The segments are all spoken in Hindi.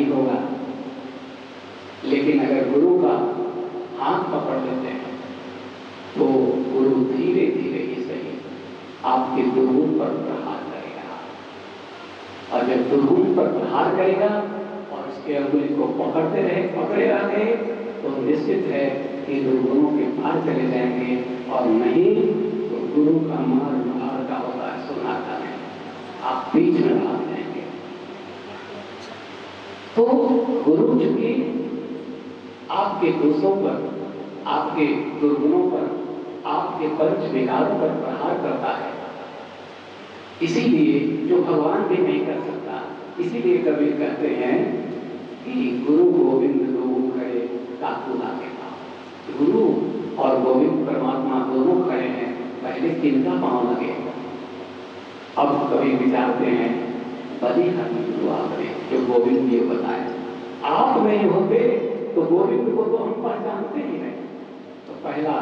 नहीं होगा। लेकिन अगर गुरु का हाथ पकड़ लेते हैं तो गुरु धीरे धीरे ही सही आपके दुर्गुण पर प्रहार करेगा। और जब दुर्गुण पर प्रहार करेगा और उसके अंगुली को पकड़ते रहे तो निश्चित है कि दुर्गुणों के पार चले जाएंगे, और नहीं तो गुरु का मार्ग बाहर का होता है, सुनाता नहीं, आप बीच में भाग जाएंगे। तो गुरु चूंकि आपके दोषों पर, आपके दुर्गुणों पर, आपके पंच विकारों पर प्रहार करता है, इसीलिए जो भगवान भी नहीं कर सकता, इसीलिए कबीर कहते हैं कि गुरु गोविंद लोग खड़े काकू लागे पाँव। गुरु और गोविंद परमात्मा दोनों खड़े हैं, पहले किनका पाँव लगे। अब कभी विचारते हैं बड़ी हमी गुरु आपने जो गोविंद जी बताए, आप नहीं होते तो गोविंद को तो हम पहचानते ही नहीं। तो पहला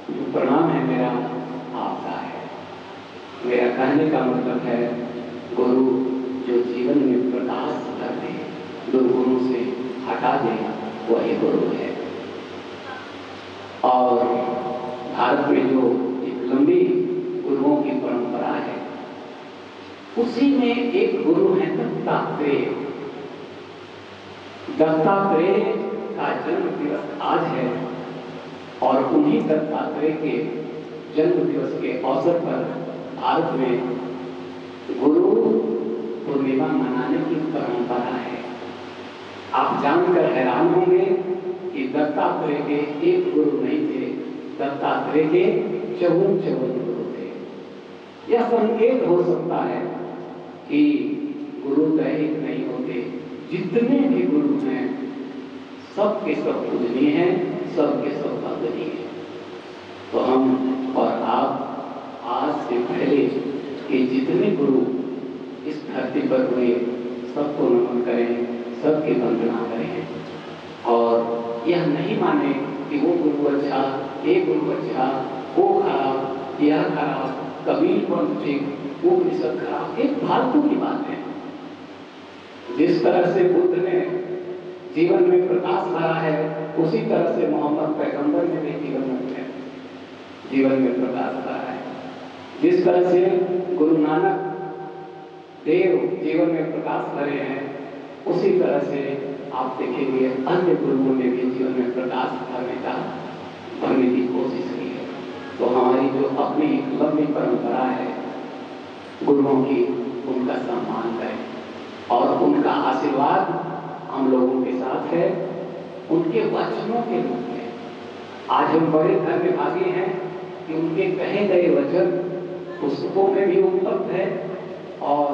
जो प्रणाम है मेरा आपका है। मेरा कहने का मतलब है गुरु जो जीवन में प्रकाश कर दे, दुर्गुणों से हटा दे, वही गुरु है। और भारत में जो एक लंबी गुरुओं की परंपरा है, उसी में एक गुरु है दत्तात्रेय। दत्तात्रेय का जन्म दिवस आज है, और उन्हीं दत्तात्रेय के जन्म दिवस के अवसर पर भारत में गुरु पूर्णिमा मनाने की परंपरा है। आप जानकर हैरान होंगे कि दत्तात्रेय के एक गुरु नहीं थे, दत्तात्रेय के 54 गुरु थे। यह संकेत हो सकता है कि गुरु दैहिक नहीं होते, जितने भी गुरु हैं सबके सब पूजनीय हैं, सबके सब वंदनीय हैं। तो हम और आप आज से पहले के जितने गुरु इस धरती पर हुए सबको नमन करें, सबकी वंदना करें, और यह नहीं माने कि वो गुरु अच्छा, ये गुरु अच्छा, वो खराब, यह खराब, कबीर पंथ ठीक, वो उपनिषद खराब, एक फालतू की बात है। जिस तरह से बुद्ध ने जीवन में प्रकाश भरा है, उसी तरह से मोहम्मद पैगंबर ने भी जीवन में प्रकाश भरा है। जिस तरह से गुरु नानक देव जीवन में प्रकाश भरे हैं, उसी तरह से आप देखेंगे अन्य गुरुओं ने भी जीवन में प्रकाश भरने की कोशिश की है। तो हमारी जो अपनी लंबी परंपरा है गुरुओं की, उनका सम्मान करें और उनका आशीर्वाद हम लोगों के साथ है, उनके वचनों के रूप में। आज हम बड़े धन्यभागी हैं कि उनके कहे गए वचन पुस्तकों में भी उपलब्ध है, और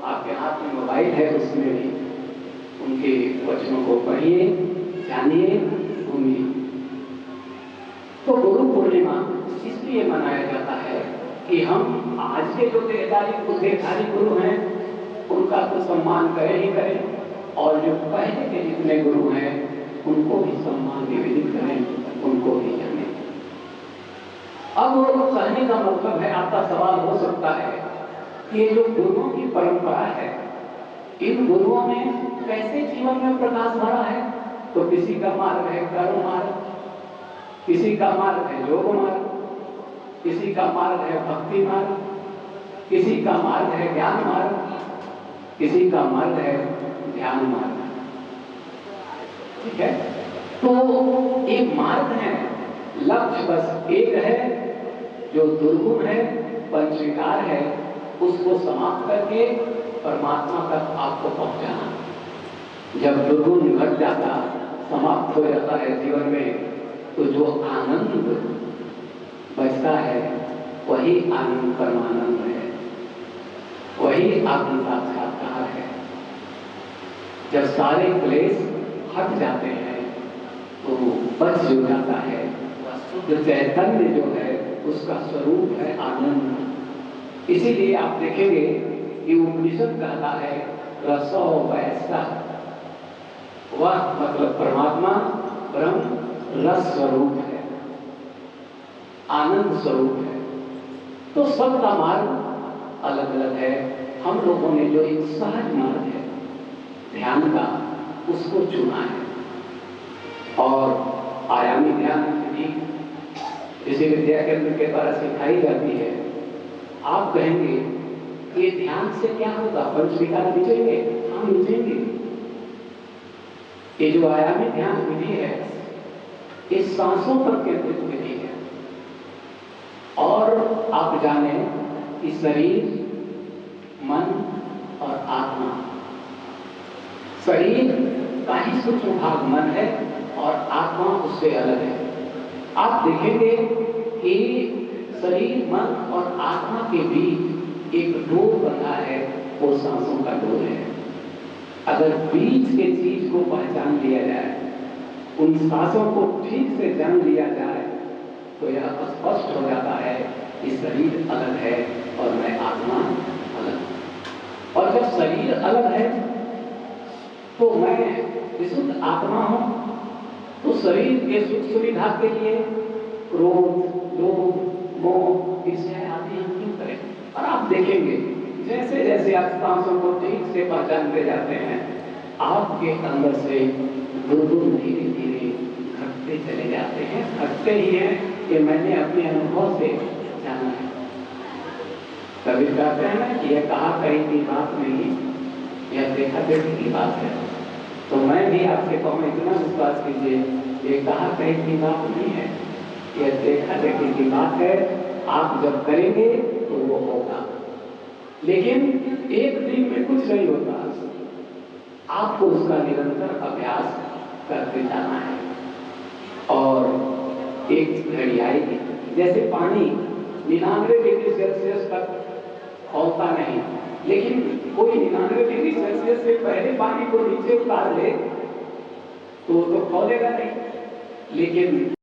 आपके हाथ में मोबाइल है, उसमें भी उनके वचनों को पढ़िए, जानिए, सुनिए। तो गुरु पूर्णिमा इसलिए मनाया जाता है कि हम आज के जो देहधारी गुरु हैं उनका तो सम्मान करें ही करें, और जो पहले के जितने गुरु हैं उनको भी सम्मान निवेदित करें, उनको भी जानें। अब कहने का मतलब है, आपका सवाल हो सकता है कि ये जो गुरुओं की परंपरा है, इन गुरुओं ने कैसे जीवन में प्रकाश भरा है। तो किसी का मार्ग है कर्म मार्ग, किसी का मार्ग है योग मार्ग, किसी का मार्ग है भक्ति मार्ग, किसी का मार्ग है ज्ञान मार्ग, किसी का मार्ग है ध्यान मार्ग। ठीक है, तो एक मार्ग है, लक्ष्य बस एक है, जो दुर्गुण है, पंचविकार है, उसको समाप्त करके परमात्मा तक आपको पहुंचाना। जब दुर्गुण घट जाता, समाप्त हो जाता है जीवन में, तो जो आनंद बचता है वही आनंद परमानंद है, वही आत्म साक्षात्कार है। जब सारे क्लेश हट जाते हैं तो बच जो जाता है वह शुद्ध चैतन्य जो है, उसका स्वरूप है आनंद। इसीलिए आप देखेंगे कि उपनिषद कहता है रसो वैसा, वह मतलब परमात्मा ब्रह्म रस स्वरूप है, आनंद स्वरूप है। तो सबका मार्ग अलग अलग है। हम लोगों ने जो एक सहज मार्ग है ध्यान का, उसको चुना है। और आयामी ध्यान विधि जिसे विद्या केंद्र के द्वारा सिखाई जाती है, आप कहेंगे ये ध्यान से क्या होगा, पंच विकार मिटेंगे? हाँ मिटेंगे। ये जो आयामी ध्यान विधि है, ये सांसों पर केंद्रित विधि है। और आप जाने कि शरीर, मन और आत्मा, शरीर का ही सूक्ष्म भाग मन है और आत्मा उससे अलग है। आप देखेंगे कि शरीर, मन और आत्मा के बीच एक डोर बंधा है, वो सांसों का डोर है। अगर बीच के चीज को पहचान लिया जाए, उन सांसों को ठीक से जान लिया जाए, तो यह स्पष्ट हो जाता है कि शरीर अलग है और मैं आत्मा अलग हूं। और जब शरीर अलग है तो मैं विशुद्ध आत्मा हूं। तो शरीर के सुख सुविधा के लिए क्रोध, लोभ, मोह, ईर्ष्या आदि हम क्यों करें? और आप देखेंगे जैसे जैसे आप सांसों को ठीक से पहचानते जाते हैं, आपके अंदर से गुनगुन धीरे धीरे घटते चले जाते हैं। घटते ही हैं, ये मैंने अपने अनुभव से जाना है। कभी कहते हैं ना कि यह कहा कहीं की बात नहीं, यह देखा देखी की बात है। तो मैं भी आपसे कहूँ, इतना विश्वास कीजिए, ये कहा कहीं की बात नहीं है, यह देखा देखी की बात है। आप जब करेंगे तो वो होगा, लेकिन एक दिन में कुछ नहीं होता। आपको उसका निरंतर अभ्यास करते जाना है। और एक घड़ी आएगी, जैसे पानी 99 डिग्री सेल्सियस तक खौलता नहीं, लेकिन कोई 99 डिग्री सेल्सियस से पहले पानी को नीचे उतार ले तो खौलेगा नहीं। लेकिन